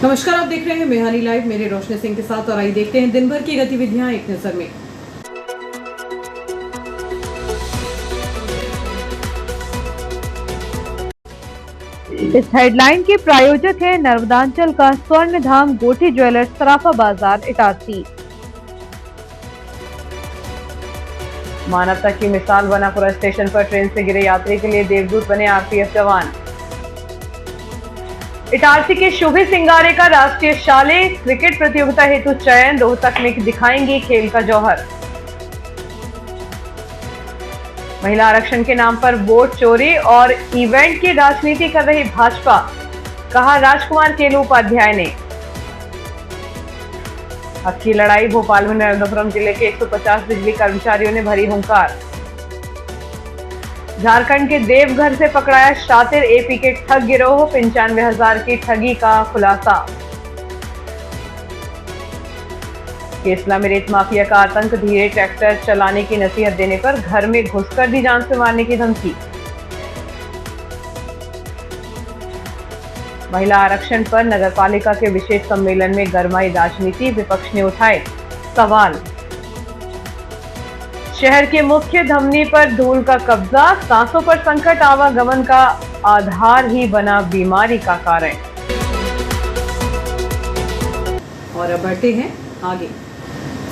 नमस्कार, आप देख रहे हैं मेहानी लाइव। मेरे रोशनी सिंह के साथ और आइए देखते हैं दिन भर की गतिविधियां एक नजर में। इस हेडलाइन के प्रायोजक है नर्मदांचल का स्वर्ण धाम गोठी ज्वेलर्स, सराफा बाजार, इटारसी। मानवता की मिसाल बनापुरा स्टेशन पर ट्रेन से गिरे यात्री के लिए देवदूत बने आरपीएफ जवान। इटारसी के शोभे सिंगारे का राष्ट्रीय शालेय क्रिकेट प्रतियोगिता हेतु चयन, रोहतक में दिखाएंगे खेल का जौहर। महिला आरक्षण के नाम पर वोट चोरी और इवेंट की राजनीति कर रही भाजपा, कहा राजकुमार केलू उपाध्याय ने। हक की लड़ाई, भोपाल में नर्मदापुरम जिले के 150 बिजली कर्मचारियों ने भरी हुंकार। झारखंड के देवघर से पकड़ाया शातिर एपी के ठग गिरोह, 95,000 की ठगी का खुलासा। केसला में रेत माफिया का आतंक, धीरे ट्रैक्टर चलाने की नसीहत देने पर घर में घुसकर दी जान से मारने की धमकी। महिला आरक्षण पर नगरपालिका के विशेष सम्मेलन में गरमाई राजनीति, विपक्ष ने उठाए सवाल। शहर के मुख्य धमनी पर धूल का कब्जा, सांसों पर संकट, आवागमन का आधार ही बना बीमारी का कारण। और अब बढ़ते हैं आगे।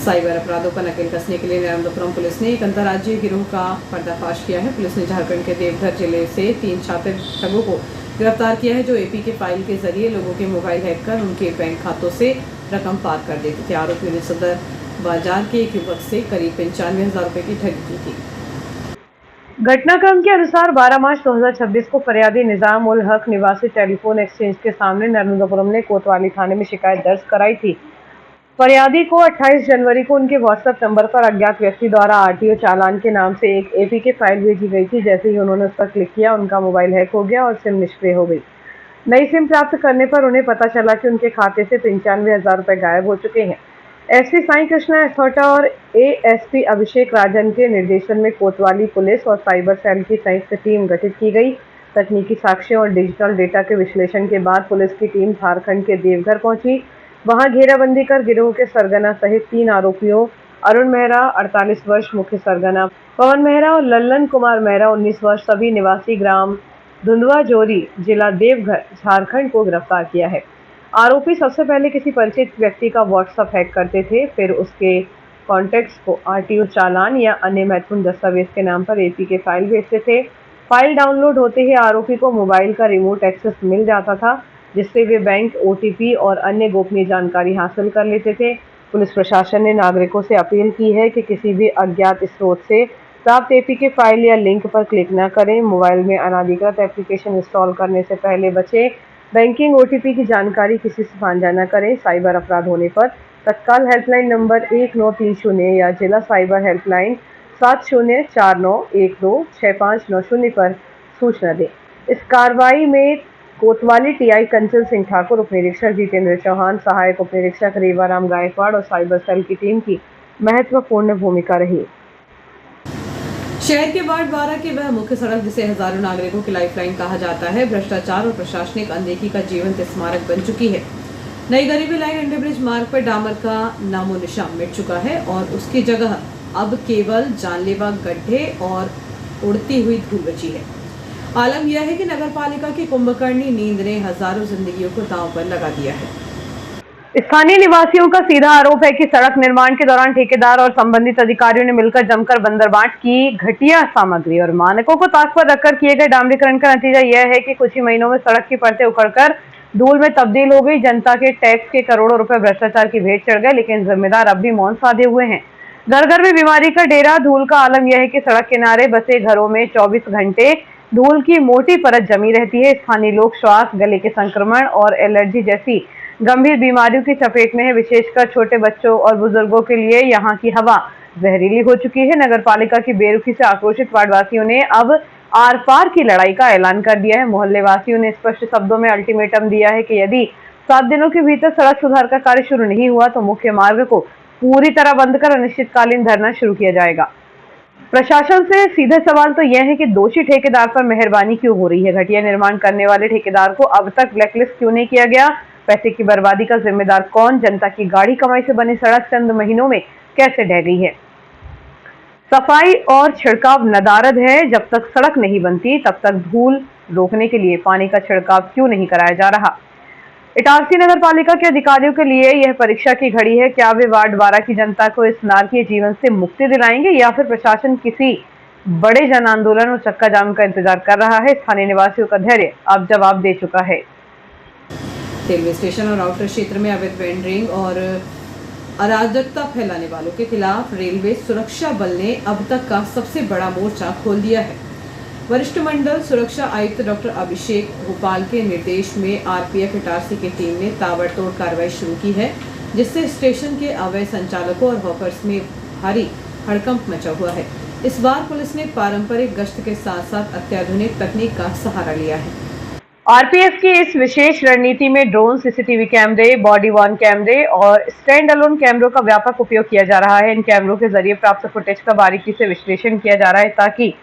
साइबर अपराधों पर नकेल कसने के लिए नर्मदापुरम पुलिस ने एक अंतर्राज्यीय गिरोह का पर्दाफाश किया है। पुलिस ने झारखंड के देवघर जिले से 3 शातिर ठगों को गिरफ्तार किया है, जो एपी के फाइल के जरिए लोगों के मोबाइल हैक कर उनके बैंक खातों से रकम पार कर देते थे। आरोपियों ने सदर बाजार के एक युवक से करीब 95,000 रुपए की ठगी की थी। घटनाक्रम के अनुसार 12 मार्च 2026 को फरियादी निजाम उल हक निवासी टेलीफोन एक्सचेंज के सामने नर्मदापुरम ने कोतवाली थाने में शिकायत दर्ज कराई थी। फरियादी को 28 जनवरी को उनके व्हाट्सएप नंबर पर अज्ञात व्यक्ति द्वारा आरटीओ चालान के नाम से एक एपी के फाइल भेजी गई थी। जैसे ही उन्होंने उस पर क्लिक किया, उनका मोबाइल हैक हो गया और सिम निष्क्रिय हो गई। नई सिम प्राप्त करने पर उन्हें पता चला कि उनके खाते से 95,000 रुपए गायब हो चुके हैं। एसपी साई कृष्णा एथोटा और एएसपी अभिषेक राजन के निर्देशन में कोतवाली पुलिस और साइबर सेल की संयुक्त टीम गठित की गई। तकनीकी साक्ष्यों और डिजिटल डेटा के विश्लेषण के बाद पुलिस की टीम झारखंड के देवघर पहुंची। वहां घेराबंदी कर गिरोह के सरगना सहित 3 आरोपियों अरुण मेहरा 48 वर्ष मुख्य सरगना, पवन मेहरा और लल्लन कुमार मेहरा 19 वर्ष सभी निवासी ग्राम धुंधवा जोरी, जिला देवघर, झारखंड को गिरफ्तार किया है। आरोपी सबसे पहले किसी परिचित व्यक्ति का व्हाट्सएप हैक करते थे, फिर उसके कॉन्टैक्ट्स को आरटीओ चालान या अन्य महत्वपूर्ण दस्तावेज के नाम पर एपी के फाइल भेजते थे। फाइल डाउनलोड होते ही आरोपी को मोबाइल का रिमोट एक्सेस मिल जाता था, जिससे वे बैंक, ओटीपी और अन्य गोपनीय जानकारी हासिल कर लेते थे। पुलिस प्रशासन ने नागरिकों से अपील की है कि किसी भी अज्ञात स्रोत से प्राप्त एपी के फाइल या लिंक पर क्लिक न करें। मोबाइल में अनाधिकृत एप्लीकेशन इंस्टॉल करने से पहले बचें। बैंकिंग, ओटीपी की जानकारी किसी से साझा न करें। साइबर अपराध होने पर तत्काल हेल्पलाइन नंबर 1930 या जिला साइबर हेल्पलाइन 7049126590 पर सूचना दें। इस कार्रवाई में कोतवाली टीआई कंचन सिंह ठाकुर, उप निरीक्षक जितेंद्र चौहान, सहायक उप निरीक्षक रेवाराम गायकवाड़ और साइबर सेल की टीम की महत्वपूर्ण भूमिका रही। शहर के वार्ड 12 के वह मुख्य सड़क, जिसे हजारों नागरिकों की लाइफलाइन कहा जाता है, भ्रष्टाचार और प्रशासनिक अनदेखी का जीवंत स्मारक बन चुकी है। नई गरीबी लाइन अंडरब्रिज मार्ग पर डामर का नामो निशान मिट चुका है और उसकी जगह अब केवल जानलेवा गड्ढे और उड़ती हुई धूल बची है। आलम यह है कि नगरपालिका की कुंभकर्णी नींद ने हजारों जिंदगियों को दांव पर लगा दिया है। स्थानीय निवासियों का सीधा आरोप है कि सड़क निर्माण के दौरान ठेकेदार और संबंधित अधिकारियों ने मिलकर जमकर बंदरबाट की घटिया सामग्री और मानकों को ताक पर रखकर किए गए डामरीकरण का नतीजा यह है कि कुछ ही महीनों में सड़क की परतें उखड़कर धूल में तब्दील हो गई। जनता के टैक्स के करोड़ों रुपए भ्रष्टाचार की भेंट चढ़ गए, लेकिन जिम्मेदार अब भी मौन साधे हुए हैं। घर घर में बीमारी का डेरा। धूल का आलम यह है कि सड़क किनारे बसे घरों में 24 घंटे धूल की मोटी परत जमी रहती है। स्थानीय लोग श्वास, गले के संक्रमण और एलर्जी जैसी गंभीर बीमारियों की चपेट में है। विशेषकर छोटे बच्चों और बुजुर्गों के लिए यहाँ की हवा जहरीली हो चुकी है। नगरपालिका की बेरुखी से आक्रोशित वार्डवासियों ने अब आर पार की लड़ाई का ऐलान कर दिया है। मोहल्ले वासियों ने स्पष्ट शब्दों में अल्टीमेटम दिया है कि यदि 7 दिनों के भीतर सड़क सुधार का कार्य शुरू नहीं हुआ तो मुख्य मार्ग को पूरी तरह बंद कर अनिश्चितकालीन धरना शुरू किया जाएगा। प्रशासन से सीधे सवाल तो यह है कि दोषी ठेकेदार पर मेहरबानी क्यों हो रही है। घटिया निर्माण करने वाले ठेकेदार को अब तक ब्लैकलिस्ट क्यों नहीं किया गया। पैसे की बर्बादी का जिम्मेदार कौन? जनता की गाढ़ी कमाई से बनी सड़क चंद महीनों में कैसे ढह गई है? सफाई और छिड़काव नदारद है। जब तक सड़क नहीं बनती तब तक धूल रोकने के लिए पानी का छिड़काव क्यों नहीं कराया जा रहा? इटारसी नगर पालिका के अधिकारियों के लिए यह परीक्षा की घड़ी है। क्या वे वार्ड 12 की जनता को इस नारकीय जीवन से मुक्ति दिलाएंगे या फिर प्रशासन किसी बड़े जन आंदोलन और चक्का जाम का इंतजार कर रहा है? स्थानीय निवासियों का धैर्य अब जवाब दे चुका है। रेलवे स्टेशन और आउटर क्षेत्र में अवैध वेंडरिंग और अराजकता फैलाने वालों के खिलाफ रेलवे सुरक्षा बल ने अब तक का सबसे बड़ा मोर्चा खोल दिया है। वरिष्ठ मंडल सुरक्षा आयुक्त डॉक्टर अभिषेक भोपाल के निर्देश में आरपीएफ इटारसी की टीम ने ताबड़तोड़ कार्रवाई शुरू की है, जिससे स्टेशन के अवैध संचालकों और हॉकर्स में भारी हड़कंप मचा हुआ है। इस बार पुलिस ने पारंपरिक गश्त के साथ साथ अत्याधुनिक तकनीक का सहारा लिया है। आरपीएफ की इस विशेष रणनीति में ड्रोन, सीसीटीवी कैमरे, बॉडी वॉर्न कैमरे और स्टैंड अलोन कैमरों का व्यापक उपयोग किया जा रहा है। इन कैमरों के जरिए प्राप्त फुटेज का बारीकी से विश्लेषण किया जा रहा है ताकि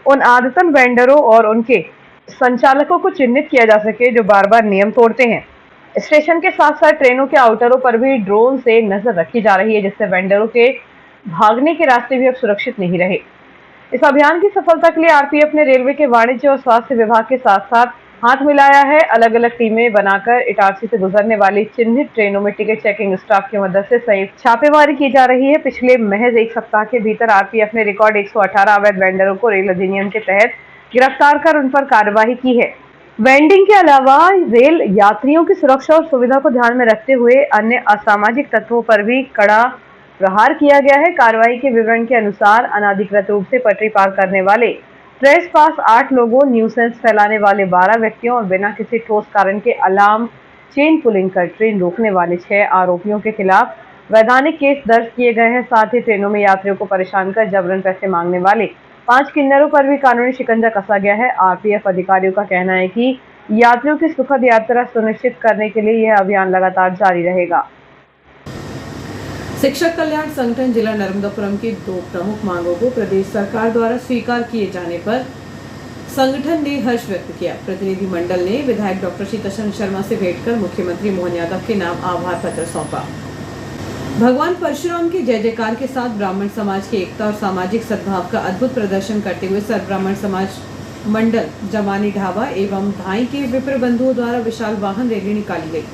उन आदतन वेंडरों और उनके संचालकों को चिन्हित किया जा सके जो बार बार नियम तोड़ते हैं। स्टेशन के साथ साथ ट्रेनों के आउटरों पर भी ड्रोन से नजर रखी जा रही है, जिससे वेंडरों के भागने के रास्ते भी अब सुरक्षित नहीं रहे। इस अभियान की सफलता के लिए आरपीएफ ने रेलवे के वाणिज्य और स्वास्थ्य विभाग के साथ साथ हाथ मिलाया है। अलग अलग टीमें बनाकर इटारसी से गुजरने वाली चिन्हित ट्रेनों में टिकट चेकिंग स्टाफ की मदद से संयुक्त छापेमारी की जा रही है। पिछले महज एक सप्ताह के भीतर आरपीएफ ने रिकॉर्ड 118 अवैध वेंडरों को रेल अधिनियम के तहत गिरफ्तार कर उन पर कार्रवाई की है। वेंडिंग के अलावा रेल यात्रियों की सुरक्षा और सुविधा को ध्यान में रखते हुए अन्य असामाजिक तत्वों पर भी कड़ा प्रहार किया गया है। कार्रवाई के विवरण के अनुसार अनाधिकृत रूप से पटरी पार करने वाले ट्रेस पास 8 लोगों, न्यूसेंस फैलाने वाले 12 व्यक्तियों और बिना किसी ठोस कारण के अलार्म चेन पुलिंग कर ट्रेन रोकने वाले 6 आरोपियों के खिलाफ वैधानिक केस दर्ज किए गए हैं। साथ ही ट्रेनों में यात्रियों को परेशान कर जबरन पैसे मांगने वाले 5 किन्नरों पर भी कानूनी शिकंजा कसा गया है। आरपीएफ अधिकारियों का कहना है कि यात्रियों की सुखद यात्रा सुनिश्चित करने के लिए यह अभियान लगातार जारी रहेगा। शिक्षक कल्याण संगठन जिला नर्मदापुरम की 2 प्रमुख मांगों को प्रदेश सरकार द्वारा स्वीकार किए जाने पर संगठन ने हर्ष व्यक्त किया। प्रतिनिधि मंडल ने विधायक डॉक्टर शीतल शर्मा से भेंट कर मुख्यमंत्री मोहन यादव के नाम आभार पत्र सौंपा। भगवान परशुराम के जय जयकार के साथ ब्राह्मण समाज की एकता और सामाजिक सद्भाव का अद्भुत प्रदर्शन करते हुए सर्व ब्राह्मण समाज मंडल जमानी ढाबा एवं धाई के विप्र बंधुओं द्वारा विशाल वाहन रैली निकाली गई।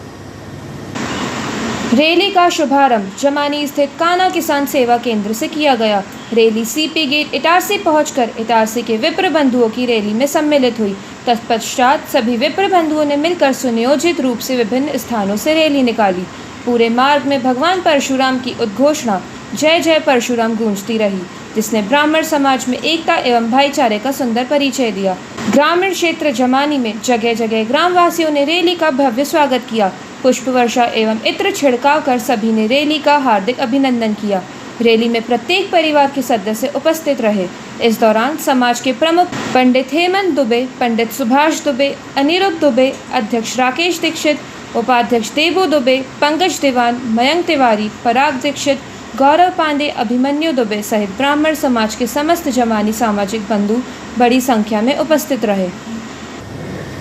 रैली का शुभारंभ जमानी स्थित कान्हा किसान सेवा केंद्र से किया गया। रैली सीपी गेट इटारसी पहुंचकर इटारसी के विप्र बंधुओं की रैली में सम्मिलित हुई। तत्पश्चात सभी विप्र बंधुओं ने मिलकर सुनियोजित रूप से विभिन्न स्थानों से रैली निकाली। पूरे मार्ग में भगवान परशुराम की उद्घोषणा जय जय परशुराम गूंजती रही, जिसने ब्राह्मण समाज में एकता एवं भाईचारे का सुंदर परिचय दिया। ग्रामीण क्षेत्र जमानी में जगह जगह ग्रामवासियों ने रैली का भव्य स्वागत किया। पुष्प वर्षा एवं इत्र छिड़काव कर सभी ने रैली का हार्दिक अभिनंदन किया। रैली में प्रत्येक परिवार के सदस्य उपस्थित रहे। इस दौरान समाज के प्रमुख पंडित हेमंत दुबे, पंडित सुभाष दुबे, अनिरुद्ध दुबे, अध्यक्ष राकेश दीक्षित, उपाध्यक्ष देवू दुबे, पंकज दीवान, मयंक तिवारी, पराग दीक्षित, गौरव पांडे, अभिमन्यु दुबे सहित ब्राह्मण समाज के समस्त जमानी सामाजिक बंधु बड़ी संख्या में उपस्थित रहे।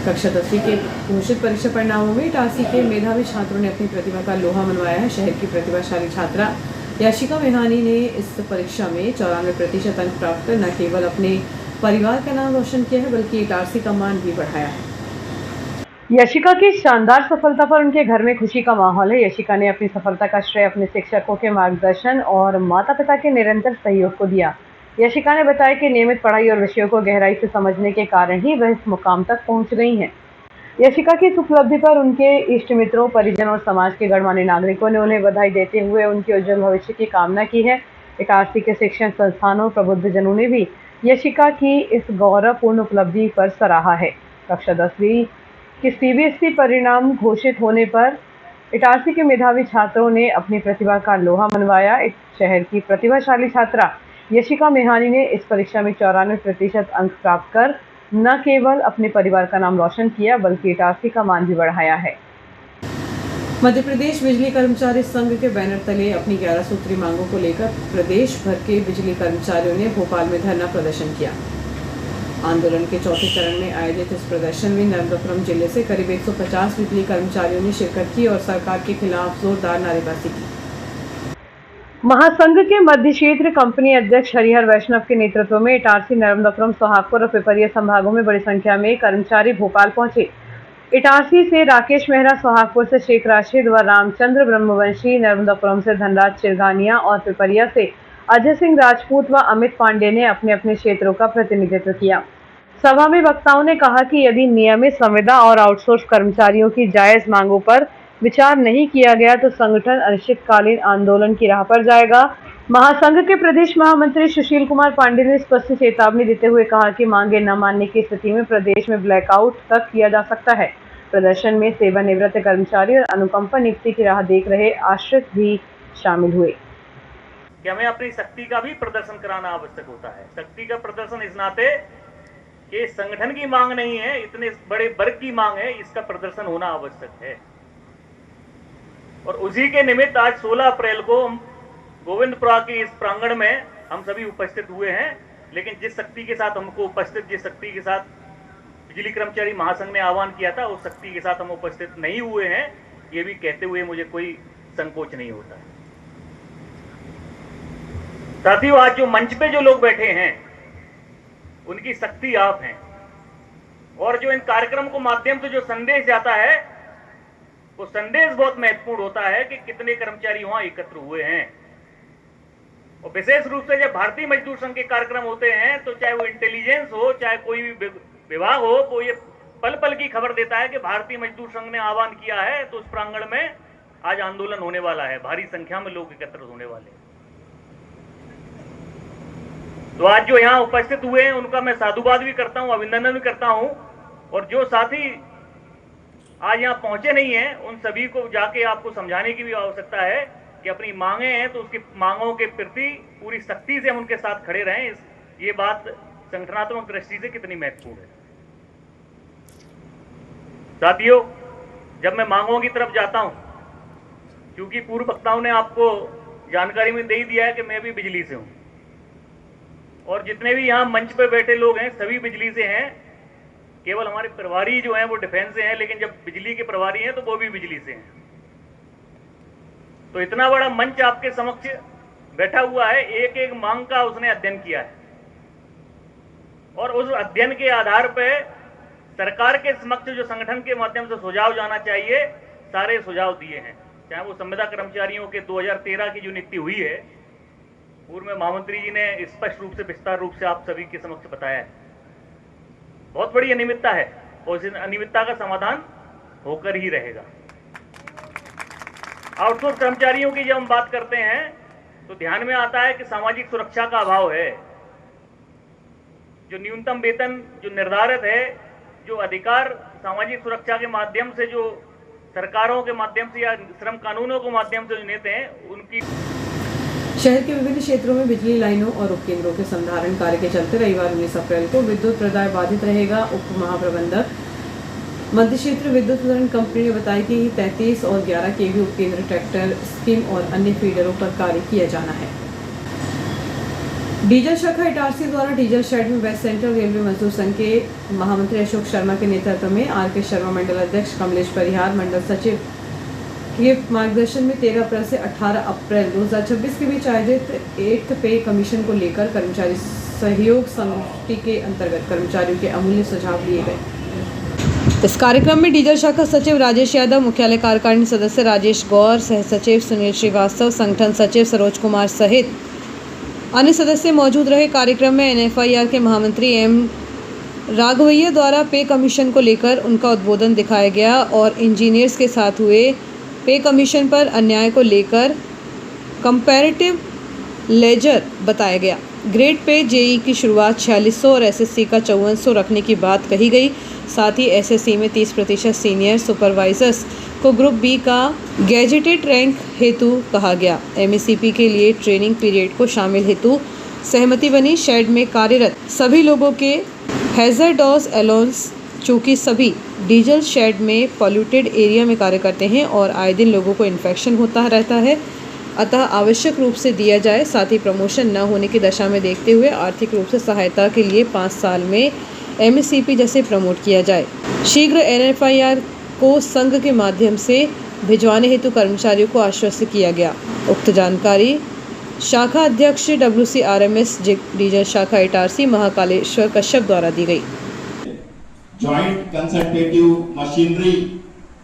कक्षा 10वीं के घोषित परीक्षा परिणामों में इटारसी के मेधावी छात्रों ने अपनी प्रतिभा का लोहा मनवाया है। शहर की प्रतिभाशाली छात्रा याशिका मेहानी ने इस परीक्षा में 94% अंक प्राप्त कर न केवल अपने परिवार का नाम रोशन किया है बल्कि इटारसी का मान भी बढ़ाया है। यशिका की शानदार सफलता पर उनके घर में खुशी का माहौल है। यशिका ने अपनी सफलता का श्रेय अपने शिक्षकों के मार्गदर्शन और माता पिता के निरंतर सहयोग को दिया। यशिका ने बताया कि नियमित पढ़ाई और विषयों को गहराई से समझने के कारण ही वह इस मुकाम तक पहुंच गई हैं। यशिका की इस उपलब्धि पर उनके इष्ट मित्रों, परिजनों और समाज के गणमान्य नागरिकों ने उन्हें बधाई देते हुए उनके उज्जवल भविष्य की कामना की है। इटारसी के शिक्षण संस्थानों, प्रबुद्धजनों ने भी यशिका की इस गौरवपूर्ण उपलब्धि पर सराहा है। कक्षा 10वीं के सीबीएसई परिणाम घोषित होने पर इटारसी के मेधावी छात्रों ने अपनी प्रतिभा का लोहा मनवाया। इस शहर की प्रतिभाशाली छात्रा यशिका मेहानी ने इस परीक्षा में 94% अंक प्राप्त कर न केवल अपने परिवार का नाम रोशन किया बल्कि इटारसी का मान भी बढ़ाया है। मध्य प्रदेश बिजली कर्मचारी संघ के बैनर तले अपनी 11 सूत्री मांगों को लेकर प्रदेश भर के बिजली कर्मचारियों ने भोपाल में धरना प्रदर्शन किया। आंदोलन के चौथे चरण में आयोजित इस प्रदर्शन में नर्मदापुरम जिले से करीब 150 बिजली कर्मचारियों ने शिरकत की और सरकार के खिलाफ जोरदार नारेबाजी की। महासंघ के मध्य क्षेत्र कंपनी अध्यक्ष हरिहर वैष्णव के नेतृत्व में इटारसी, नर्मदापुरम, सोहागपुर और पिपरिया संभागों में बड़ी संख्या में कर्मचारी भोपाल पहुंचे। इटारसी से राकेश मेहरा, सोहागपुर से शेख राशिद व रामचंद्र ब्रह्मवंशी, नर्मदापुरम से धनराज चिरगानिया और पिपरिया से अजय सिंह राजपूत व अमित पांडे ने अपने अपने क्षेत्रों का प्रतिनिधित्व किया। सभा में वक्ताओं ने कहा कि यदि नियमित संविदा और आउटसोर्स कर्मचारियों की जायज मांगों पर विचार नहीं किया गया तो संगठन अनिश्चितकालीन आंदोलन की राह पर जाएगा। महासंघ के प्रदेश महामंत्री सुशील कुमार पांडे ने स्पष्ट चेतावनी देते हुए कहा कि मांगे न मानने की स्थिति में प्रदेश में ब्लैकआउट तक किया जा सकता है। प्रदर्शन में सेवानिवृत्त कर्मचारी और अनुकंपा नियुक्ति की राह देख रहे आश्रित भी शामिल हुए। कि हमें अपनी शक्ति का भी प्रदर्शन कराना आवश्यक होता है। शक्ति का प्रदर्शन इस नाते कि संगठन की मांग नहीं है, इतने बड़े वर्ग की मांग है, इसका प्रदर्शन होना आवश्यक है। और उसी के निमित्त आज 16 अप्रैल को गोविंदपुरा के इस प्रांगण में हम सभी उपस्थित हुए हैं। लेकिन जिस शक्ति के साथ हमको उपस्थित, जिस शक्ति के साथ बिजली कर्मचारी महासंघ ने आह्वान किया था, उस शक्ति के साथ हम उपस्थित नहीं हुए हैं, ये भी कहते हुए मुझे कोई संकोच नहीं होता है। साथियों, आज जो मंच पे जो लोग बैठे हैं उनकी शक्ति आप हैं, और जो इन कार्यक्रम को माध्यम से जो संदेश जाता है वो संदेश बहुत महत्वपूर्ण होता है कि कितने कर्मचारी वहां एकत्र हुए हैं। और विशेष रूप से जब भारतीय मजदूर संघ के कार्यक्रम होते हैं तो चाहे वो इंटेलिजेंस हो, चाहे कोई भी विभाग हो, वो ये पल पल की खबर देता है कि भारतीय मजदूर संघ ने आह्वान किया है तो उस प्रांगण में आज आंदोलन होने वाला है, भारी संख्या में लोग एकत्र होने वाले हैं। तो आज जो यहाँ उपस्थित हुए हैं उनका मैं साधुवाद भी करता हूँ, अभिनंदन भी करता हूँ। और जो साथी आज यहाँ पहुंचे नहीं हैं उन सभी को जाके आपको समझाने की भी आवश्यकता है कि अपनी मांगे हैं तो उसकी मांगों के प्रति पूरी सख्ती से हम उनके साथ खड़े रहें। ये बात संगठनात्मक दृष्टि से कितनी महत्वपूर्ण है। साथियों, जब मैं मांगों की तरफ जाता हूं, क्योंकि पूर्व वक्ताओं ने आपको जानकारी में दे ही दिया है कि मैं भी बिजली से हूं, और जितने भी यहाँ मंच पे बैठे लोग हैं सभी बिजली से हैं। केवल हमारे प्रभारी जो हैं वो डिफेंस से हैं, लेकिन जब बिजली के प्रभारी हैं तो वो भी बिजली से हैं। तो इतना बड़ा मंच आपके समक्ष बैठा हुआ है, एक एक मांग का उसने अध्ययन किया है, और उस अध्ययन के आधार पर सरकार के समक्ष जो संगठन के माध्यम से सुझाव जाना चाहिए, सारे सुझाव दिए हैं। चाहे वो संविदा कर्मचारियों के 2013 की जो नियुक्ति हुई है, पूर्व में महामंत्री जी ने स्पष्ट रूप से, विस्तार रूप से आप सभी के समक्ष बताया है। बहुत बड़ी अनियमितता है और इस अनियमितता का समाधान होकर ही रहेगा। आउटसोर्स कर्मचारियों की जब हम बात करते हैं तो ध्यान में आता है कि सामाजिक सुरक्षा का अभाव है। जो न्यूनतम वेतन जो निर्धारित है, जो अधिकार सामाजिक सुरक्षा के माध्यम से, जो सरकारों के माध्यम से या श्रम कानूनों के माध्यम से जो नेते हैं, उनकी शहर के विभिन्न क्षेत्रों में बिजली लाइनों और उपकेंद्रों के संधारण कार्य के चलते रविवार 19 अप्रैल को विद्युत प्रदाय बाधित रहेगा। उप महाप्रबंधक मध्य क्षेत्र विद्युत वितरण कंपनी ने बताया कि 33 और 11 केवी उपकेंद्र, ट्रैक्टर स्कीम और अन्य फीडरों पर कार्य किया जाना है। डीजल शाखा इटारसी द्वारा डीजल शेड में वेस्ट सेंट्रल रेलवे मजदूर संघ के महामंत्री अशोक शर्मा के नेतृत्व में आर.के. शर्मा, मंडल अध्यक्ष कमलेश परिहार, मंडल सचिव के मार्गदर्शन में 13 अप्रैल से 18 अप्रैल 2026 के बीच आयोजित 8th पे कमीशन को लेकर कर्मचारी सहयोग समिति के अंतर्गत कर्मचारियों के अमूल्य सुझाव लिए गए। इस कार्यक्रम में डीजल शाखा सचिव राजेश यादव, मुख्यालय कार्यकारिणी सदस्य राजेश गौर, सह सचिव सुनील श्रीवास्तव, संगठन सचिव सरोज कुमार सहित अन्य सदस्य मौजूद रहे। कार्यक्रम में NFIR के महामंत्री एम राघवैया द्वारा पे कमीशन को लेकर उनका उद्बोधन दिखाया गया और इंजीनियर्स के साथ हुए पे कमीशन पर अन्याय को लेकर कंपैरेटिव लेजर बताया गया। ग्रेड पे जेई की शुरुआत 4600 और SSC का 5400 रखने की बात कही गई। साथ ही SSC में 30% सीनियर सुपरवाइजर्स को ग्रुप बी का गैजेटेड रैंक हेतु कहा गया। MECP के लिए ट्रेनिंग पीरियड को शामिल हेतु सहमति बनी। शेड में कार्यरत सभी लोगों के हैजर्डस अलाउंस, चूँकि सभी डीजल शेड में पॉल्यूटेड एरिया में कार्य करते हैं और आए दिन लोगों को इन्फेक्शन होता रहता है, अतः आवश्यक रूप से दिया जाए। साथ ही प्रमोशन न होने की दशा में देखते हुए आर्थिक रूप से सहायता के लिए 5 साल में MSCP जैसे प्रमोट किया जाए। शीघ्र NFIR को संघ के माध्यम से भिजवाने हेतु कर्मचारियों को आश्वस्त किया गया। उक्त जानकारी शाखा अध्यक्ष WCRMS रीजन शाखा इटारसी महाकालेश्वर कश्यप द्वारा दी गई। जॉइंट कंसल्टेटिव मशीनरी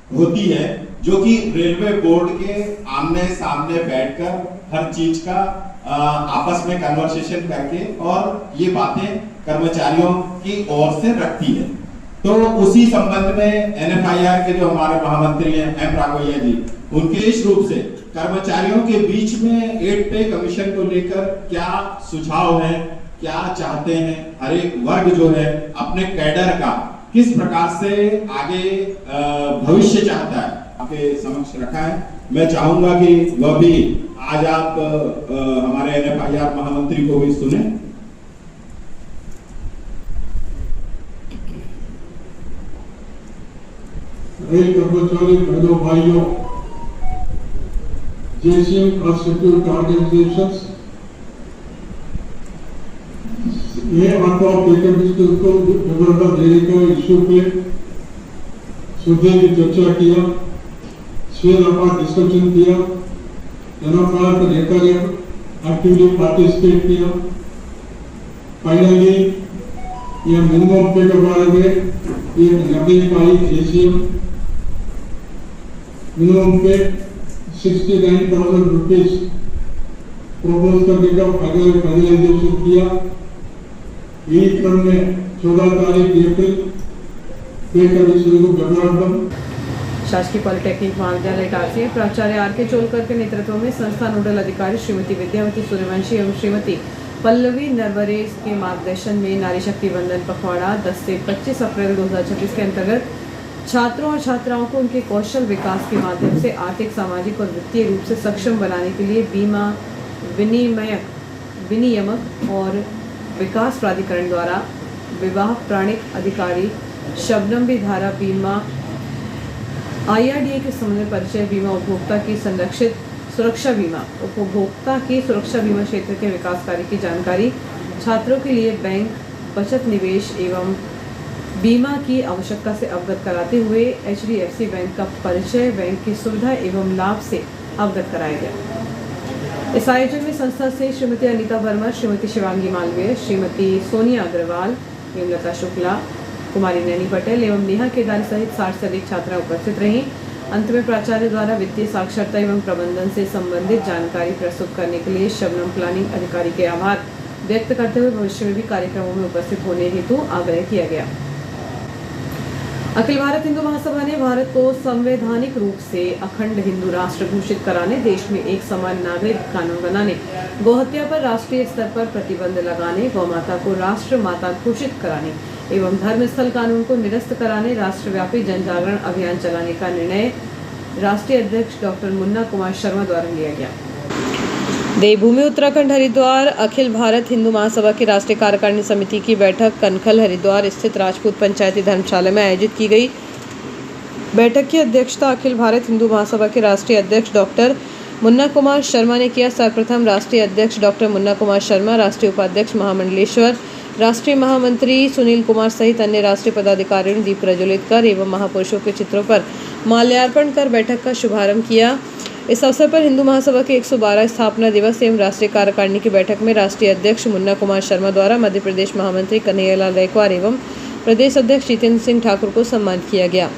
होती है जो कि रेलवे बोर्ड के आमने सामने बैठकर हर चीज का आपस में कन्वर्सेशन करके और ये बातें कर्मचारियों की ओर से रखती है। तो उसी संबंध में NFIR के जो हमारे महामंत्री हैं M राघवैया जी, उनके विशेष रूप से कर्मचारियों के बीच में 8 पे कमीशन को लेकर क्या सुझाव है, क्या चाहते हैं, हर एक वर्ग जो है अपने कैडर का किस प्रकार से आगे भविष्य चाहता है आपके समक्ष रखा है। मैं चाहूंगा कि वह भी आज आप हमारे NFIR महामंत्री को भी सुने। रेल कर्मचारी बहनों भाइयों, JCM constitute organizations ये आपको को विवरण देने का इश्यू पे सुधीर की चर्चा किया, शेयर अपना डिस्कशन किया, NFIR का लेकर एक्टिवली पार्टिसिपेट किया। फाइनली ये मिनिमम पे के बारे में ये निर्णय पाई JCM मिनिमम पे 69,000 रुपीज प्रपोज करने का फाइनलाइजेशन किया। यही क्रम में 14 तारीख अप्रैल पे कमीशन को मेमोरेंडम शासकीय पॉलिटेक्निक महाविद्यालय इटारसी प्राचार्य RK चोलकर के नेतृत्व में संस्था नोडल अधिकारी श्रीमती विद्यावती सूर्यवंशी एवं श्रीमती पल्लवी नरवरे के मार्गदर्शन में नारी शक्ति वंदन पखवाड़ा 10 से 25 अप्रैल 2026 के अंतर्गत छात्रों और छात्राओं को उनके कौशल विकास के माध्यम से आर्थिक, सामाजिक और वित्तीय रूप से सक्षम बनाने के लिए बीमा विनियामक और विकास प्राधिकरण द्वारा विवाह प्राणिक अधिकारी शबनम धारा बीमा IRDA के समन्वय परिचय बीमा उपभोक्ता की संरक्षित सुरक्षा बीमा उपभोक्ता की सुरक्षा बीमा क्षेत्र के विकास कार्य की जानकारी, छात्रों के लिए बैंक बचत निवेश एवं बीमा की आवश्यकता से अवगत कराते हुए HDFC बैंक का परिचय, बैंक की सुविधा एवं लाभ से अवगत कराया गया। इस आयोजन में संस्था से श्रीमती अनीता वर्मा, श्रीमती शिवांगी मालवीय, श्रीमती सोनिया अग्रवाल, हेमलता शुक्ला, कुमारी नैनी पटेल एवं नेहा केदारी सहित 60 से अधिक छात्राएं उपस्थित रहीं। अंत में प्राचार्य द्वारा वित्तीय साक्षरता एवं प्रबंधन से संबंधित जानकारी प्रस्तुत करने के लिए शबनम प्लानिंग अधिकारी के आभार व्यक्त करते हुए भविष्य में भी कार्यक्रमों में उपस्थित होने हेतु आग्रह किया गया। अखिल भारत हिंदू महासभा ने भारत को संवैधानिक रूप से अखंड हिंदू राष्ट्र घोषित कराने, देश में एक समान नागरिक कानून बनाने, गोहत्या पर राष्ट्रीय स्तर पर प्रतिबंध लगाने, गौमाता को राष्ट्र माता घोषित कराने एवं धर्म स्थल कानून को निरस्त कराने राष्ट्रव्यापी जन जागरण अभियान चलाने का निर्णय राष्ट्रीय अध्यक्ष डॉक्टर मुन्ना कुमार शर्मा द्वारा लिया गया। देवभूमि उत्तराखंड हरिद्वार अखिल भारत हिंदू महासभा की राष्ट्रीय कार्यकारिणी समिति की बैठक कनखल हरिद्वार स्थित राजपूत पंचायती धर्मशाला में आयोजित की गई। बैठक की अध्यक्षता अखिल भारत हिंदू महासभा के राष्ट्रीय अध्यक्ष डॉक्टर मुन्ना कुमार शर्मा ने किया। सर्वप्रथम राष्ट्रीय अध्यक्ष डॉक्टर मुन्ना कुमार शर्मा, राष्ट्रीय उपाध्यक्ष महामंडलेश्वर, राष्ट्रीय महामंत्री सुनील कुमार सहित अन्य राष्ट्रीय पदाधिकारियों ने दीप प्रज्वलित कर एवं महापुरुषों के चित्रों पर माल्यार्पण कर बैठक का शुभारंभ किया। इस अवसर पर हिंदू महासभा के 112 स्थापना दिवस एवं राष्ट्रीय कार्यकारिणी की बैठक में राष्ट्रीय अध्यक्ष मुन्ना कुमार शर्मा द्वारा मध्य प्रदेश महामंत्री कन्हैयालाल गायकवाड़ एवं प्रदेश अध्यक्ष जितेंद्र सिंह ठाकुर को सम्मानित किया गया।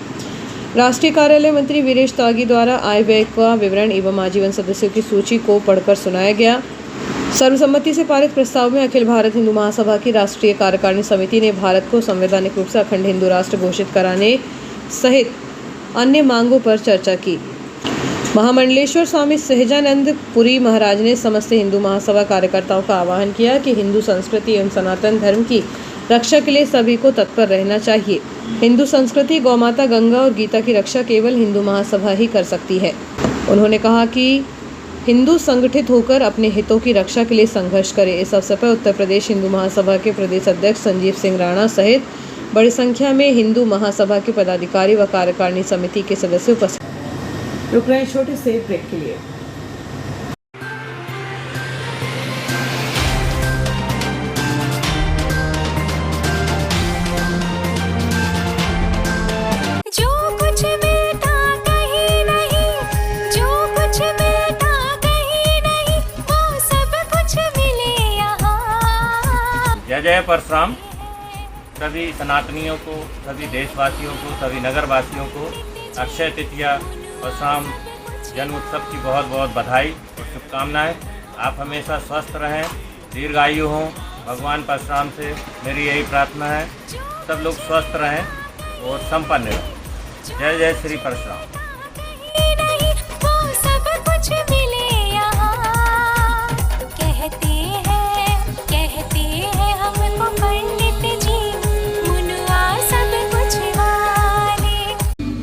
राष्ट्रीय कार्यालय मंत्री वीरेश त्यागी द्वारा आय व्यय का विवरण एवं आजीवन सदस्यों की सूची को पढ़कर सुनाया गया। सर्वसम्मति से पारित प्रस्ताव में अखिल भारत हिंदू महासभा की राष्ट्रीय कार्यकारिणी समिति ने भारत को संवैधानिक रूप से अखंड हिंदू राष्ट्र घोषित कराने सहित अन्य मांगों पर चर्चा की। महामंडलेश्वर स्वामी सहजानंद पुरी महाराज ने समस्त हिंदू महासभा कार्यकर्ताओं का आह्वान किया कि हिंदू संस्कृति एवं सनातन धर्म की रक्षा के लिए सभी को तत्पर रहना चाहिए। हिंदू संस्कृति, गौमाता, गंगा और गीता की रक्षा केवल हिंदू महासभा ही कर सकती है। उन्होंने कहा कि हिंदू संगठित होकर अपने हितों की रक्षा के लिए संघर्ष करें। इस अवसर पर उत्तर प्रदेश हिंदू महासभा के प्रदेश अध्यक्ष संजीव सिंह राणा सहित बड़ी संख्या में हिंदू महासभा के पदाधिकारी व कार्यकारिणी समिति के सदस्य उपस्थित। रुक रहे हैं छोटे से ब्रेक के लिए। अजय परशुराम सभी सनातनियों को, सभी देशवासियों को, सभी नगरवासियों को अक्षय तृतीया परशुराम जन्म उत्सव की बहुत बहुत बधाई और शुभकामनाएं। आप हमेशा स्वस्थ रहें, दीर्घायु हों। भगवान परशुराम से मेरी यही प्रार्थना है, सब लोग स्वस्थ रहें और संपन्न रहें। जय जय श्री परशुराम।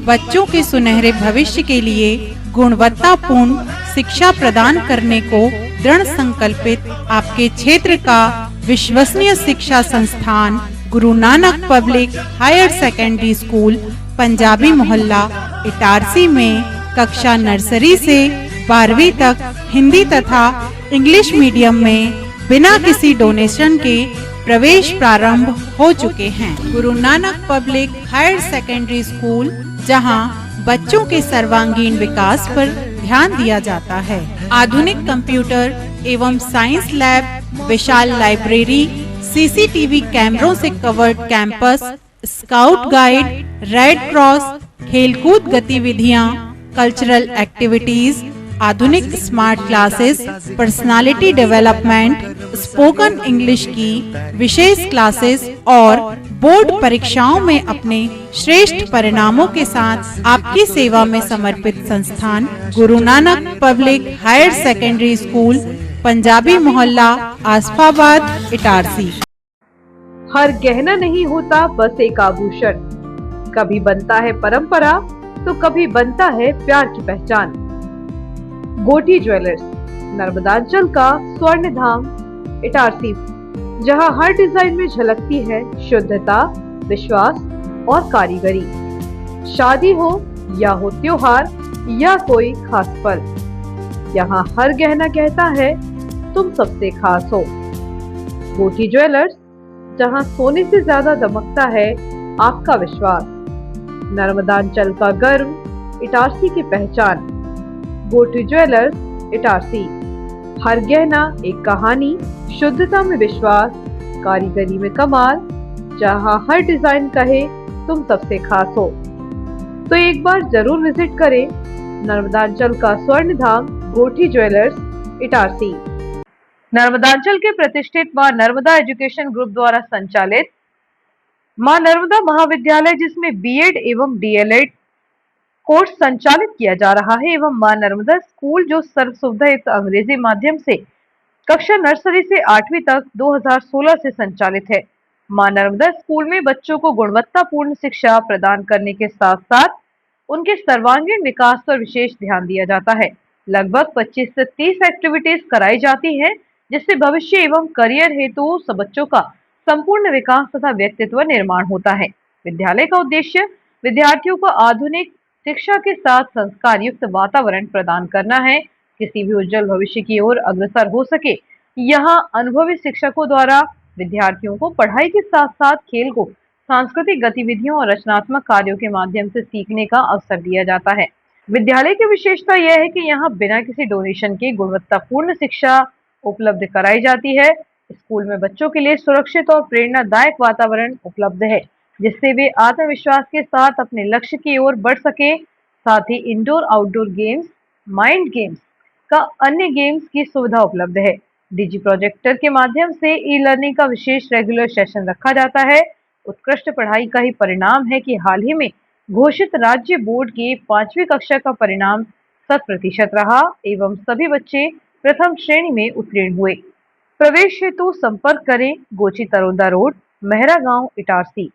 बच्चों के सुनहरे भविष्य के लिए गुणवत्तापूर्ण शिक्षा प्रदान करने को दृढ़ संकल्पित आपके क्षेत्र का विश्वसनीय शिक्षा संस्थान Guru Nanak Public Higher Secondary School Punjabi मोहल्ला इटारसी में कक्षा नर्सरी से 12वीं तक हिंदी तथा इंग्लिश मीडियम में बिना किसी डोनेशन के प्रवेश प्रारंभ हो चुके हैं। Guru Nanak Public Higher Secondary School, जहां बच्चों के सर्वांगीण विकास पर ध्यान दिया जाता है। आधुनिक कंप्यूटर एवं साइंस लैब, विशाल लाइब्रेरी, सीसीटीवी कैमरों से covered campus, scout guide, red cross, खेलकूद गतिविधियां, कल्चरल एक्टिविटीज, आधुनिक smart classes, personality development, spoken English की विशेष क्लासेस और बोर्ड परीक्षाओं में अपने श्रेष्ठ परिणामों के साथ आपकी सेवा में समर्पित संस्थान Guru Nanak Public Higher Secondary School Punjabi मोहल्ला आसफाबाद इटारसी। हर गहना नहीं होता बस एक आभूषण, कभी बनता है परंपरा तो कभी बनता है प्यार की पहचान। गोठी ज्वेलर्स, नर्मदांचल का स्वर्ण धाम इटारसी, जहां हर डिजाइन में झलकती है शुद्धता, विश्वास और कारीगरी। शादी हो या हो त्योहार या कोई खास पल, यहाँ हर गहना कहता है तुम सबसे खास हो। गोठी ज्वेलर्स, जहां सोने से ज्यादा दमकता है आपका विश्वास। नर्मदांचल का गर्व, इटारसी की पहचान। गोठी ज्वेलर्स इटारसी, हर गहना एक कहानी, शुद्धता में विश्वास, कारीगरी में कमाल, जहां हर डिजाइन कहे तुम सबसे खास हो। तो एक बार जरूर विजिट करें नर्मदांचल का स्वर्ण धाम गोठी ज्वेलर्स इटारसी। नर्मदांचल के प्रतिष्ठित मां नर्मदा एजुकेशन ग्रुप द्वारा संचालित मां नर्मदा महाविद्यालय, जिसमें बीएड एवं डीएलएड कोर्स संचालित किया जा रहा है, एवं मां नर्मदा स्कूल जो सर्व सुविधायुक्त अंग्रेजी माध्यम से कक्षा नर्सरी से 8वीं तक 2016 से संचालित है। मां नर्मदा स्कूल में बच्चों को गुणवत्तापूर्ण शिक्षा प्रदान करने के साथ साथ उनके सर्वांगीण विकास पर विशेष ध्यान दिया जाता है। लगभग 25 से 30 एक्टिविटीज कराई जाती हैं, जिससे भविष्य एवं करियर हेतु सब बच्चों का संपूर्ण विकास तथा व्यक्तित्व निर्माण होता है। विद्यालय का उद्देश्य विद्यार्थियों को आधुनिक शिक्षा के साथ संस्कार युक्त वातावरण प्रदान करना है। किसी भी उज्जवल भविष्य की ओर अग्रसर हो सके, यहाँ अनुभवी शिक्षकों द्वारा विद्यार्थियों को पढ़ाई के साथ साथ खेल को सांस्कृतिक गतिविधियों और रचनात्मक कार्यों के माध्यम से सीखने का अवसर दिया जाता है। विद्यालय की विशेषता यह है कि यहाँ बिना किसी डोनेशन के गुणवत्तापूर्ण शिक्षा उपलब्ध कराई जाती है। स्कूल में बच्चों के लिए सुरक्षित और प्रेरणादायक वातावरण उपलब्ध है, जिससे वे आत्मविश्वास के साथ अपने लक्ष्य की ओर बढ़ सके। साथ ही indoor outdoor games, mind games का अन्य गेम्स की सुविधा उपलब्ध है। डिजी प्रोजेक्टर के माध्यम से ई लर्निंग का विशेष रेगुलर सेशन रखा जाता है। उत्कृष्ट पढ़ाई का ही परिणाम है कि हाल ही में घोषित राज्य बोर्ड की 5वीं कक्षा का परिणाम 100% रहा एवं सभी बच्चे प्रथम श्रेणी में उत्तीर्ण हुए। प्रवेश हेतु संपर्क करें गोची तरोदा रोड, मेहरा गांव, इटारसी।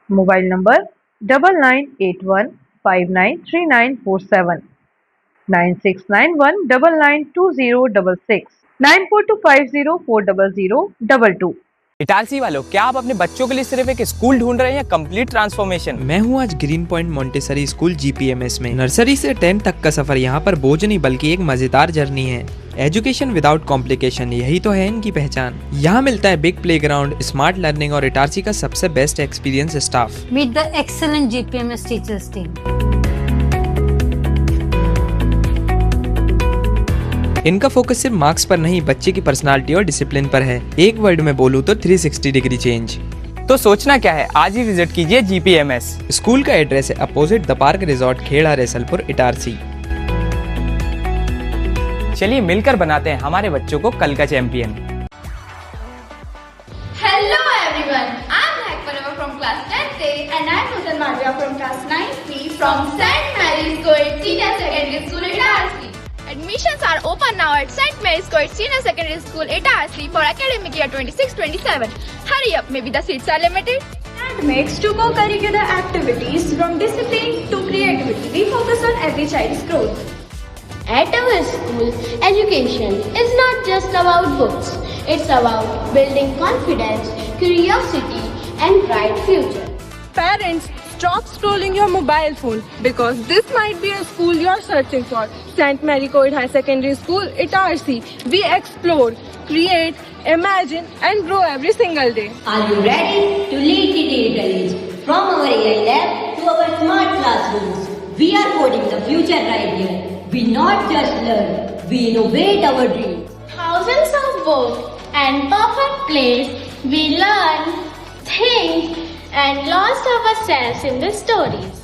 Mobile number 9981593947, 9691992066, 9425040022। इटारसी वालों, क्या आप अपने बच्चों के लिए सिर्फ एक स्कूल ढूंढ रहे हैं या कंप्लीट ट्रांसफॉर्मेशन? मैं हूँ आज ग्रीन पॉइंट मोंटेसरी स्कूल जीपीएमएस में। नर्सरी से 10 तक का सफर यहाँ पर बोझ नहीं बल्कि एक मजेदार जर्नी है। एजुकेशन विदाउट कॉम्प्लिकेशन, यही तो है इनकी पहचान। यहाँ मिलता है बिग प्लेग्राउंड, स्मार्ट लर्निंग और इटारसी का सबसे best experience staff. Meet the excellent GPMS teachers team. इनका फोकस सिर्फ मार्क्स पर नहीं बच्चे की पर्सनालिटी और डिसिप्लिन पर है। एक वर्ड में बोलूँ तो 360 डिग्री चेंज। तो सोचना क्या है, आज ही विजिट कीजिए GPMS। स्कूल का एड्रेस है opposite the Park Resort, Kheda, Raisalpur, Itarsi. चलिए मिलकर बनाते हैं हमारे बच्चों को कल का champion. Hello everyone, I'm Mehak Parava from class 10th A and I'm Nusal Madhya from class 9th from St. Mary's Coed Senior Secondary School at Itarsi. Admissions are open now at St. Mary's Coed Senior Secondary School at Itarsi for academic year 26-27. Hurry up, maybe the seats are limited. And makes to co-curricular activities from discipline to creativity. We focus on every child's growth. At our school, education is not just about books. It's about building confidence, curiosity, and bright future. Parents, stop scrolling your mobile phone because this might be a school you're searching for. St. Mary Coed High Secondary School, Itarsi. We explore, create, imagine, and grow every single day. Are you ready to lead the digital age? From our AI lab to our smart classrooms, we are coding the future right here. We not just learn, we innovate our dreams. Thousands of books and perfect plays, we learn, think, and lost ourselves in the stories.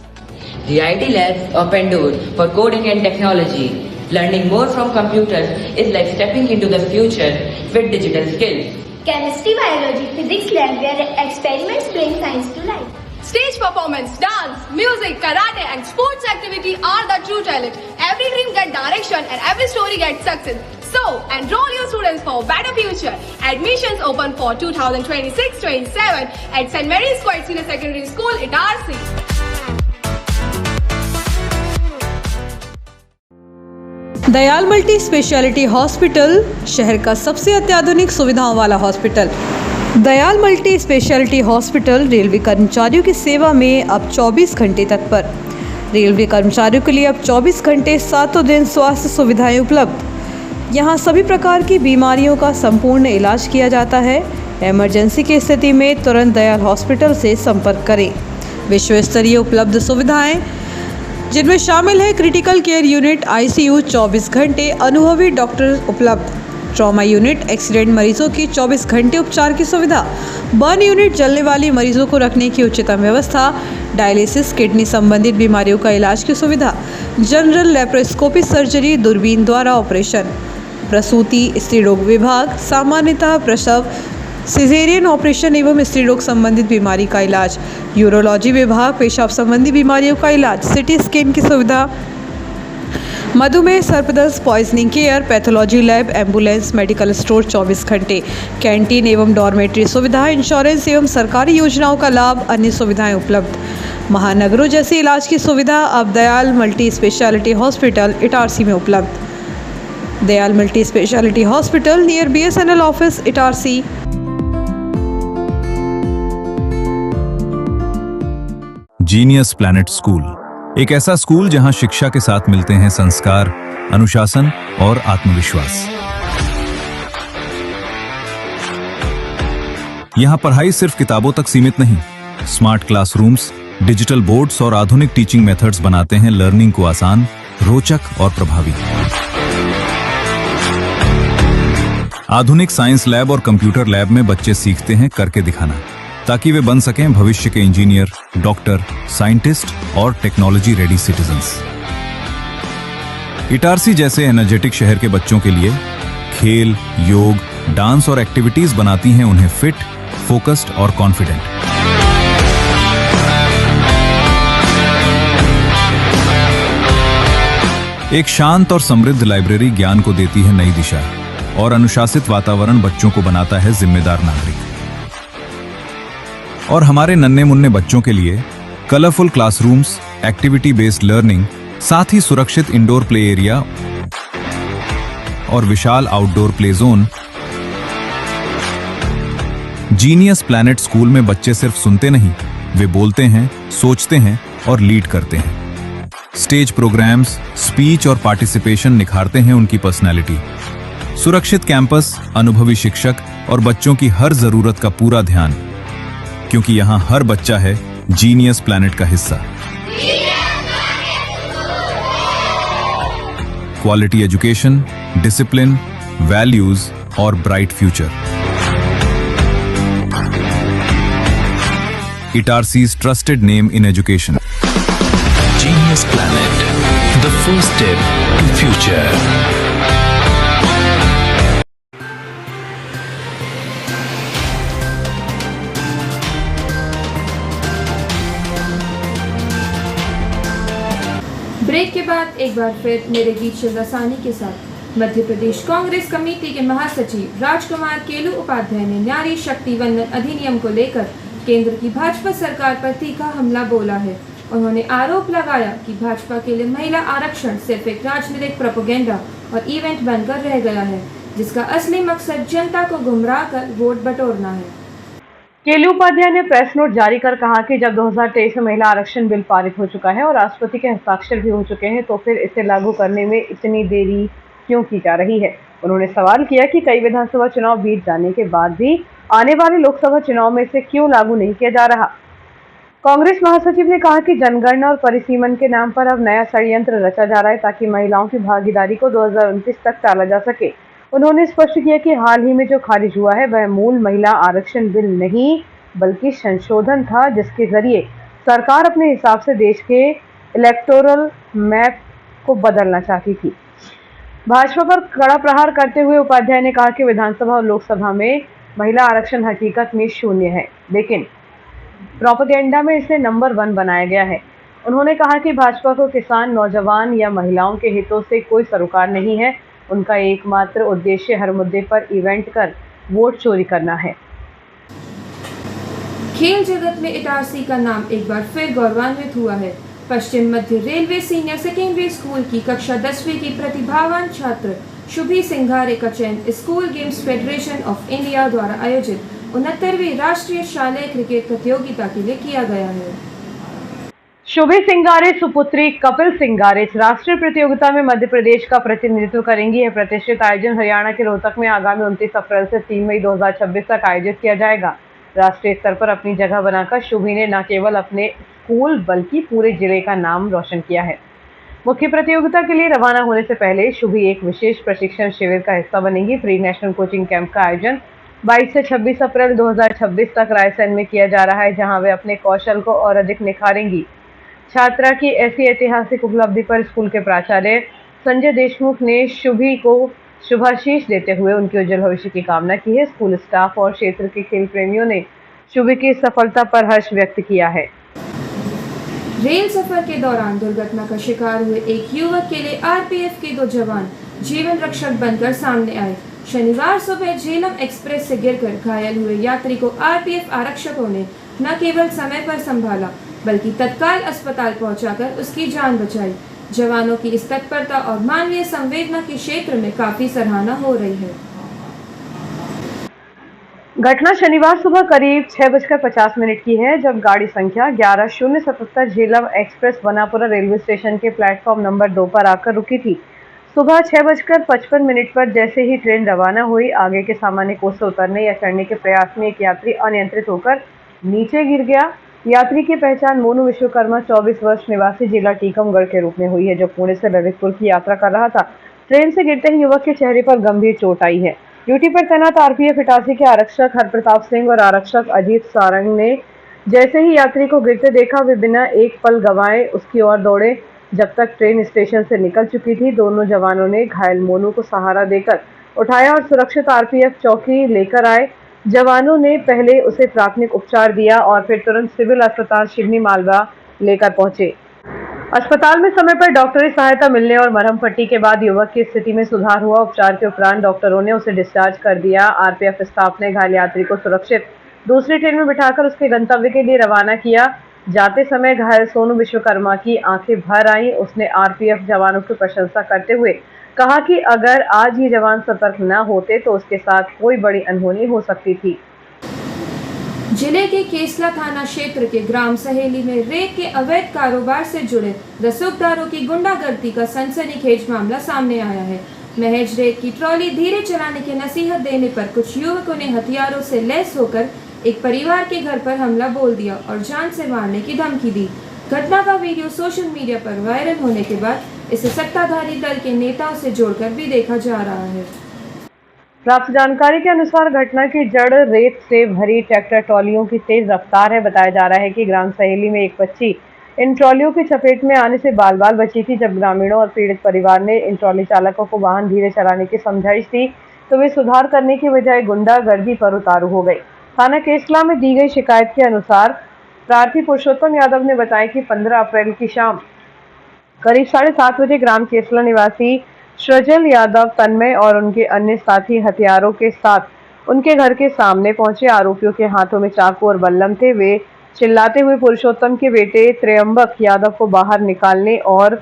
The IT Labs open door for coding and technology. Learning more from computers is like stepping into the future with digital skills. Chemistry, biology, physics lab where experiments bring science to life. Stage performance, dance, music, karate, and sports activity are the true talent. Every dream gets direction and every story gets success. So, enroll your students for a better future. Admissions open for 2026-27 at St. Mary's Coed Senior Secondary School, Itarsi. Dayal multi speciality hospital, शहर का सबसे अत्याधुनिक सुविधाओं वाला hospital. Dayal multi speciality hospital railway कर्मचारियों की सेवा में अब 24 घंटे तत्पर। रेलवे कर्मचारियों के लिए अब 24 घंटे 7 दिन स्वास्थ्य सुविधाएं उपलब्ध। यहाँ सभी प्रकार की बीमारियों का संपूर्ण इलाज किया जाता है। इमरजेंसी की स्थिति में तुरंत दयाल हॉस्पिटल से संपर्क करें। विश्व स्तरीय उपलब्ध सुविधाएं जिनमें शामिल है क्रिटिकल केयर यूनिट, ICU 24 घंटे, अनुभवी डॉक्टर उपलब्ध, ट्रॉमा यूनिट, एक्सीडेंट मरीजों की 24 घंटे उपचार की सुविधा, बर्न यूनिट, जलने वाली मरीजों को रखने की उच्चतम व्यवस्था, डायलिसिस, किडनी संबंधित बीमारियों का इलाज की सुविधा, जनरल लेप्रोस्कोपी सर्जरी, दूरबीन द्वारा ऑपरेशन, प्रसूति, स्त्री रोग विभाग, सामान्यतः प्रसव, सिजेरियन ऑपरेशन एवं स्त्री रोग संबंधित बीमारी का इलाज, यूरोलॉजी विभाग, पेशाब संबंधी बीमारियों का इलाज, सिटी स्कैन की सुविधा, मधुमेह, सर्पदंश, poisoning care, pathology lab, ambulance, medical store 24 घंटे, कैंटीन एवं डॉर्मेट्री सुविधा, इंश्योरेंस एवं सरकारी योजनाओं का लाभ, अन्य सुविधाएं उपलब्ध। महानगरों जैसे इलाज की सुविधा अब Dayal multi speciality hospital, Itarsi में उपलब्ध। Dayal multi speciality hospital near BSNL office, Itarsi. Genius planet school, एक ऐसा स्कूल जहां शिक्षा के साथ मिलते हैं संस्कार, अनुशासन और आत्मविश्वास। यहां पढ़ाई सिर्फ किताबों तक सीमित नहीं, स्मार्ट क्लासरूम्स, डिजिटल बोर्ड्स और आधुनिक टीचिंग मेथड्स बनाते हैं लर्निंग को आसान, रोचक और प्रभावी। आधुनिक साइंस लैब और कंप्यूटर लैब में बच्चे सीखते हैं करके दिखाना, ताकि वे बन सकें भविष्य के इंजीनियर, डॉक्टर, साइंटिस्ट और टेक्नोलॉजी रेडी सिटीजन्स। इटारसी जैसे एनर्जेटिक शहर के बच्चों के लिए खेल, योग, डांस और एक्टिविटीज बनाती हैं उन्हें फिट, फोकस्ड और कॉन्फिडेंट। एक शांत और समृद्ध लाइब्रेरी ज्ञान को देती है नई दिशा और अनुशासित वातावरण बच्चों को बनाता है जिम्मेदार नागरिक। और हमारे नन्हे मुन्ने बच्चों के लिए colourful classrooms, activity based learning, साथ ही सुरक्षित इंडोर प्ले एरिया और विशाल outdoor play zone. Genius planet school में बच्चे सिर्फ सुनते नहीं, वे बोलते हैं, सोचते हैं और लीड करते हैं। स्टेज प्रोग्राम्स, स्पीच और पार्टिसिपेशन निखारते हैं उनकी पर्सनैलिटी। सुरक्षित कैंपस, अनुभवी शिक्षक और बच्चों की हर जरूरत का पूरा ध्यान, क्योंकि यहां हर बच्चा है जीनियस प्लैनेट का हिस्सा। क्वालिटी एजुकेशन, डिसिप्लिन, वैल्यूज और bright future. Itarsi's trusted name in education. Genius Planet, the first step to future. Break के बाद एक बार फिर मेरे गीत शिवरासानी के साथ मध्य प्रदेश कांग्रेस कमेटी के महासचिव राजकुमार केलू उपाध्याय ने नारी शक्ति वंदन अधिनियम को लेकर केंद्र की भाजपा सरकार पर तीखा हमला बोला है। उन्होंने आरोप लगाया कि भाजपा के लिए महिला आरक्षण सिर्फ एक राजनीतिक प्रोपेगेंडा और इवेंट बनकर रह गया है, जिसका असली मकसद जनता को गुमराह कर वोट बटोरना है। केलू उपाध्याय ने प्रेस नोट जारी कर कहा कि जब 2023 में महिला आरक्षण बिल पारित हो चुका है और राष्ट्रपति के हस्ताक्षर भी हो चुके हैं, तो फिर इसे लागू करने में इतनी देरी क्यों की जा रही है। उन्होंने सवाल किया कि कई विधानसभा चुनाव बीत जाने के बाद भी आने वाले लोकसभा चुनाव में इसे क्यों लागू नहीं किया जा रहा। कांग्रेस महासचिव ने कहा कि जनगणना और परिसीमन के नाम पर अब नया षड्यंत्र रचा जा रहा है ताकि महिलाओं की भागीदारी को 2029 तक टाला जा सके। उन्होंने स्पष्ट किया कि हाल ही में जो खारिज हुआ है वह मूल महिला आरक्षण बिल नहीं बल्कि संशोधन था, जिसके जरिए सरकार अपने हिसाब से देश के इलेक्टोरल मैप को बदलना चाहती थी। भाजपा पर कड़ा प्रहार करते हुए उपाध्याय ने कहा कि विधानसभा और लोकसभा में महिला आरक्षण हकीकत में शून्य है, लेकिन प्रोपेगेंडा में इसे नंबर 1 बनाया गया है। उन्होंने कहा कि भाजपा को किसान, नौजवान या महिलाओं के हितों से कोई सरोकार नहीं है। उनका एकमात्र उद्देश्य हर मुद्दे पर इवेंट कर वोट चोरी करना है। खेल जगत में इटारसी का नाम एक बार फिर गौरवान्वित हुआ है। पश्चिम मध्य रेलवे सीनियर सेकेंडरी स्कूल की कक्षा 10वीं की प्रतिभावान छात्र शुभी सिंघारे का चयन school games federation of India द्वारा आयोजित 69वीं राष्ट्रीय शालेय क्रिकेट प्रतियोगिता के लिए किया गया है। शुभी सिंघारे सुपुत्री कपिल सिंघारे इस राष्ट्रीय प्रतियोगिता में मध्य प्रदेश का प्रतिनिधित्व करेंगी। यह प्रतिष्ठित आयोजन हरियाणा के रोहतक में आगामी 29 अप्रैल से 3 मई 2026 तक आयोजित किया जाएगा। राष्ट्रीय स्तर पर अपनी जगह बनाकर शुभी ने न केवल अपने स्कूल बल्कि पूरे जिले का नाम रोशन किया है। मुख्य प्रतियोगिता के लिए रवाना होने से पहले शुभी एक विशेष प्रशिक्षण शिविर का हिस्सा बनेंगी। प्री नेशनल कोचिंग कैंप का आयोजन 22 से 26 अप्रैल 2026 तक रायसेन में किया जा रहा है, जहां वे अपने कौशल को और अधिक निखारेंगी। छात्रा की ऐसी ऐतिहासिक उपलब्धि पर स्कूल के प्राचार्य संजय देशमुख ने शुभी को शुभाशीष देते हुए उनके उज्जवल भविष्य की कामना की है। स्कूल स्टाफ और क्षेत्र के खेल प्रेमियों ने शुभी की सफलता पर हर्ष व्यक्त किया है। रेल सफर के दौरान दुर्घटना का शिकार हुए एक युवक के लिए आरपीएफ के 2 जवान जीवन रक्षक बनकर सामने आए। शनिवार सुबह झेलम एक्सप्रेस से गिरकर घायल हुए यात्री को आरपीएफ आरक्षकों ने न केवल समय पर संभाला बल्कि तत्काल अस्पताल पहुंचाकर उसकी जान बचाई। जवानों की इस तत्परता और मानवीय संवेदना के क्षेत्र में काफी सराहना हो रही है। घटना शनिवार सुबह करीब 6:50 की है, जब गाड़ी संख्या 11077 झेलम एक्सप्रेस वनापुरा रेलवे स्टेशन के प्लेटफॉर्म नंबर 2 पर आकर रुकी थी। सुबह 6:55 पर जैसे ही ट्रेन रवाना हुई, आगे के सामान्य कोच से उतरने या चढ़ने के प्रयास में एक यात्री अनियंत्रित होकर नीचे गिर गया। यात्री की पहचान मोनू विश्वकर्मा 24 वर्ष निवासी जिला टीकमगढ़ के रूप में हुई है, जो पुणे से ललितपुर की यात्रा कर रहा था। ट्रेन से गिरते ही युवक के चेहरे पर गंभीर चोट आई है। ड्यूटी पर तैनात आरपीएफ इटारसी के आरक्षक हरप्रताप सिंह और आरक्षक अजीत सारंग ने जैसे ही यात्री को गिरते देखा, वे बिना एक पल गंवाए उसकी ओर दौड़े। जब तक ट्रेन स्टेशन से निकल चुकी थी, दोनों जवानों ने घायल मोनू को सहारा देकर उठाया और सुरक्षित आरपीएफ चौकी लेकर आए। जवानों ने पहले उसे प्राथमिक उपचार दिया और फिर तुरंत सिविल अस्पताल शिवनी मालवा लेकर पहुंचे। अस्पताल में समय पर डॉक्टरी सहायता मिलने और मरहम पट्टी के बाद युवक की स्थिति में सुधार हुआ। उपचार के उपरांत डॉक्टरों ने उसे डिस्चार्ज कर दिया। आरपीएफ स्टाफ ने घायल यात्री को सुरक्षित दूसरी ट्रेन में बिठाकर उसके गंतव्य के लिए रवाना किया। जाते समय घायल सोनू विश्वकर्मा की आंखें भर आईं। उसने आरपीएफ जवानों की प्रशंसा करते हुए कहा कि अगर आज ये जवान सतर्क न होते तो उसके साथ कोई बड़ी अनहोनी हो सकती थी। जिले के केसला थाना क्षेत्र के ग्राम सहेली में रेत के अवैध कारोबार से जुड़े रसूखदारों की गुंडागर्दी का सनसनीखेज मामला सामने आया है। महज रेत की ट्रॉली धीरे चलाने की नसीहत देने पर कुछ युवकों ने हथियारों से लैस होकर एक परिवार के घर पर हमला बोल दिया और जान से मारने की धमकी दी। घटना का वीडियो सोशल मीडिया पर वायरल होने के बाद इसे सत्ताधारी दल के नेताओं से जोड़कर भी देखा जा रहा है। प्राप्त जानकारी के अनुसार घटना की जड़ रेत से भरी ट्रैक्टर ट्रॉलियों की तेज रफ्तार है। बताया जा रहा है कि ग्राम सहेली में एक बच्ची इन ट्रॉलियों की चपेट में आने से बाल बाल बची थी। जब ग्रामीणों और पीड़ित परिवार ने इन ट्रॉली चालकों को वाहन धीरे चलाने की समझाइश दी तो वे सुधार करने की बजाय गुंडागर्दी पर उतारू हो गई। थाना केसला में दी गई शिकायत के अनुसार प्रार्थी पुरुषोत्तम यादव ने बताया कि 15 अप्रैल की शाम करीब 7:30 बजे ग्राम केसला निवासी सृजल यादव, तन्मय और उनके अन्य साथी हथियारों के साथ उनके घर के सामने पहुंचे। आरोपियों के हाथों में चाकू और बल्लम थे। वे चिल्लाते हुए पुरुषोत्तम के बेटे त्रयंबक यादव को बाहर निकालने और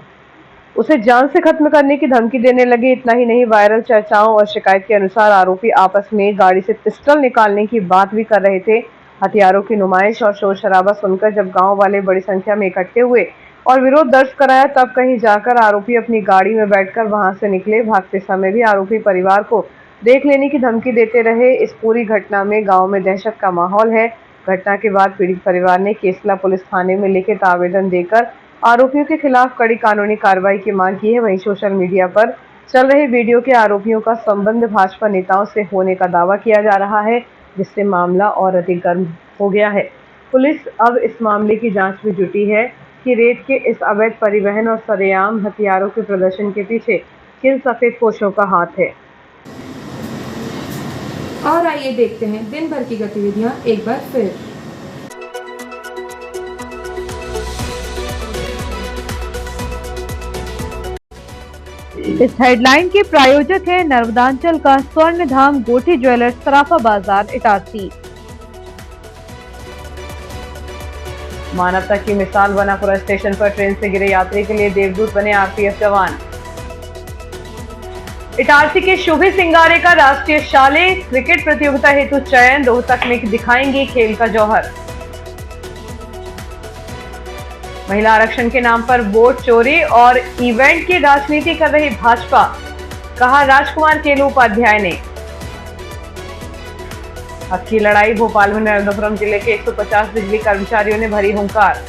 उसे जान से खत्म करने की धमकी देने लगे। इतना ही नहीं, वायरल चर्चाओं और शिकायत के अनुसार आरोपी आपस में गाड़ी से पिस्टल निकालने की बात भी कर रहे थे। हथियारों की नुमाइश और शोर शराबा सुनकर जब गांव वाले बड़ी संख्या में इकट्ठे हुए और विरोध दर्ज कराया, तब कहीं जाकर आरोपी अपनी गाड़ी में बैठकर वहां से निकले। भागते समय भी आरोपी परिवार को देख लेने की धमकी देते रहे। इस पूरी घटना में गांव में दहशत का माहौल है। घटना के बाद पीड़ित परिवार ने केसला पुलिस थाने में लिखित आवेदन देकर आरोपियों के खिलाफ कड़ी कानूनी कार्रवाई की मांग की है। वहीं सोशल मीडिया पर चल रहे वीडियो के आरोपियों का संबंध भाजपा नेताओं से होने का दावा किया जा रहा है, जिससे मामला और अधिक गर्म हो गया है। पुलिस अब इस मामले की जांच में जुटी है कि रेत के इस अवैध परिवहन और सरेआम हथियारों के प्रदर्शन के पीछे किन सफेद पोशों का हाथ है। और आइए देखते हैं दिन भर की गतिविधियां एक बार फिर। इस हेडलाइन के प्रायोजक है नर्मदांचल का स्वर्ण धाम गोठी ज्वेलर्स, सराफा बाजार, इटारसी। मानवता की मिसाल बनापुरा स्टेशन पर ट्रेन से गिरे यात्री के लिए देवदूत बने आरपीएफ जवान। इटारसी के शोभे सिंगारे का राष्ट्रीय शालेय क्रिकेट प्रतियोगिता हेतु चयन, रोहतक में दिखाएंगे खेल का जौहर। महिला आरक्षण के नाम पर वोट चोरी और इवेंट की राजनीति कर रही भाजपा, कहा राजकुमार केलू उपाध्याय ने। हक की लड़ाई, भोपाल में नर्मदापुरम जिले के 150 बिजली कर्मचारियों ने भरी हुंकार।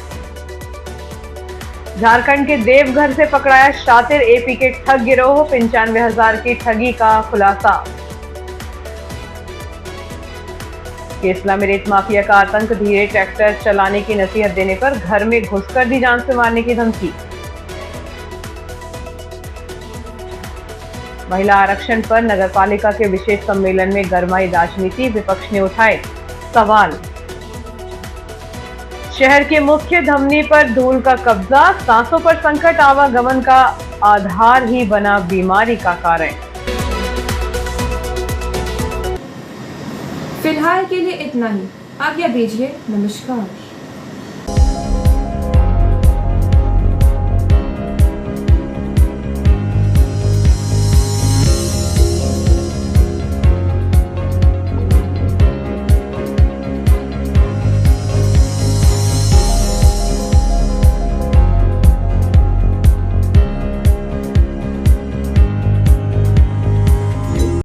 झारखंड के देवघर से पकड़ाया शातिर एपी के ठग गिरोह, 95,000 की ठगी का खुलासा। केसला में रेत माफिया का आतंक, धीरे ट्रैक्टर चलाने की नसीहत देने पर घर में घुसकर दी जान से मारने की धमकी। महिला आरक्षण पर नगरपालिका के विशेष सम्मेलन में गरमाई राजनीति, विपक्ष ने उठाए सवाल। शहर के मुख्य धमनी पर धूल का कब्जा, सांसों पर संकट, आवागमन का आधार ही बना बीमारी का कारण। फिलहाल के लिए इतना ही। आज्ञा दीजिए, नमस्कार।